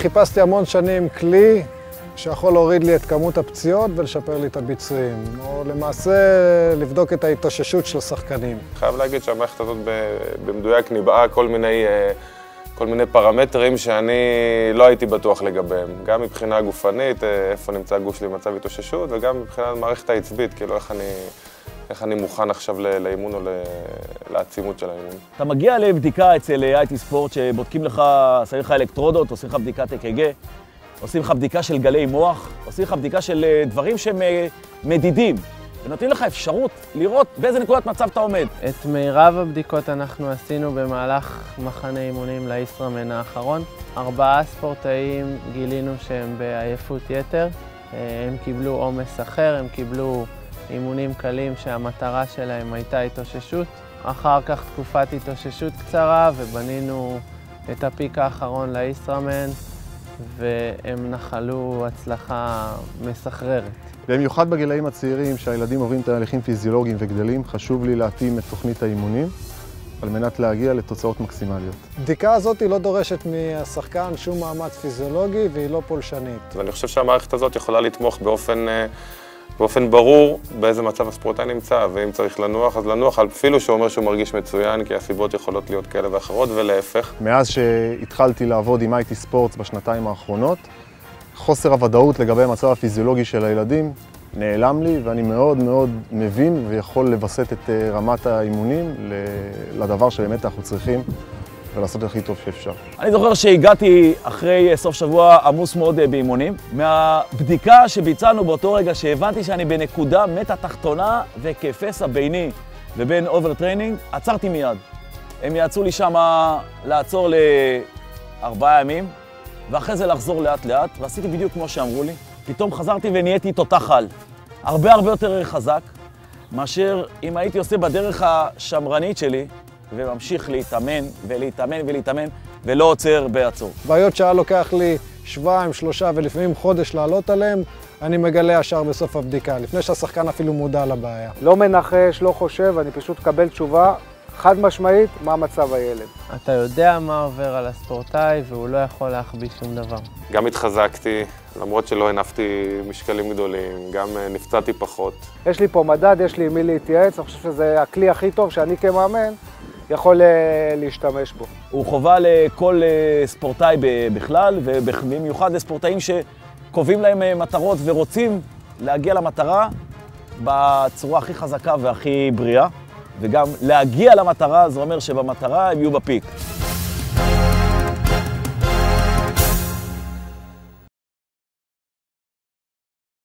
חיפשתי המון שנים כלי שיכול להוריד לי את כמות הפציעות ולשפר לי את הביצועים, או למעשה לבדוק את ההתאוששות של השחקנים. חייב להגיד שהמערכת הזאת במדויק ניבאה כל מיני פרמטרים שאני לא הייתי בטוח לגביהם. גם מבחינה גופנית, איפה נמצא הגוף שלי במצב התאוששות, וגם מבחינת המערכת העצבית, כאילו איך אני מוכן עכשיו לאימון או לעצימות של האימון. אתה מגיע לבדיקה אצל IT ספורט שבודקים לך, שמים לך אלקטרודות, עושים לך בדיקת אק"ג, עושים לך בדיקה של גלי מוח, עושים לך בדיקה של דברים שהם מדידים, ונותנים לך אפשרות לראות באיזה נקודת מצב אתה עומד. את מירב הבדיקות אנחנו עשינו במהלך מחנה אימונים לישראמן האחרון. 4 ספורטאים גילינו שהם בעייפות יתר, הם קיבלו עומס אחר, הם קיבלו אימונים קלים שהמטרה שלהם הייתה התאוששות. אחר כך תקופת התאוששות קצרה ובנינו את הפיק האחרון לישראמן, והם נחלו הצלחה מסחררת. במיוחד בגילאים הצעירים שהילדים עוברים תהליכים פיזיולוגיים וגדלים, חשוב לי להתאים את תוכנית האימונים על מנת להגיע לתוצאות מקסימליות. הבדיקה הזאת לא דורשת מהשחקן שום מאמץ פיזיולוגי והיא לא פולשנית. ואני חושב שהמערכת הזאת יכולה לתמוך באופן ברור באיזה מצב הספורטאי נמצא, ואם צריך לנוח, אז לנוח, אפילו שהוא אומר שהוא מרגיש מצוין, כי הסיבות יכולות להיות כאלה ואחרות, ולהפך. מאז שהתחלתי לעבוד עם IT ספורט בשנתיים האחרונות, חוסר הוודאות לגבי המצב הפיזיולוגי של הילדים נעלם לי, ואני מאוד מאוד מבין ויכול לבסט את רמת האימונים לדבר שבאמת אנחנו צריכים ולעשות הכי טוב שאפשר. אני זוכר שהגעתי אחרי סוף שבוע עמוס מאוד באימונים. מהבדיקה שביצענו באותו רגע שהבנתי שאני בנקודה מטה תחתונה וכפסע ביני ובין אוברטריינינג, עצרתי מיד. הם יעצו לי שם לעצור ל4 ימים, ואחרי זה לחזור לאט לאט, ועשיתי בדיוק כמו שאמרו לי. פתאום חזרתי ונהייתי תותח על. הרבה יותר חזק, מאשר אם הייתי עושה בדרך השמרנית שלי, וממשיך להתאמן ולהתאמן ולא עוצר בעצור. בעיות שהיה לוקח לי 2, 3 ולפעמים חודש לעלות עליהם, אני מגלה ישר בסוף הבדיקה, לפני שהשחקן אפילו מודע לבעיה. לא מנחש, לא חושב, אני פשוט קבל תשובה חד משמעית מה מצב הילד. אתה יודע מה עובר על הספורטאי והוא לא יכול להחביא שום דבר. גם התחזקתי, למרות שלא הנפתי משקלים גדולים, גם נפצעתי פחות. יש לי פה מדד, יש לי עם מי להתייעץ, אני חושב שזה הכלי הכי טוב שאני כמאמן יכול להשתמש בו. הוא חובה לכל ספורטאי בכלל, ובמיוחד לספורטאים שקובעים להם מטרות ורוצים להגיע למטרה בצורה הכי חזקה והכי בריאה. וגם להגיע למטרה, זה אומר שבמטרה הם יהיו בפיק.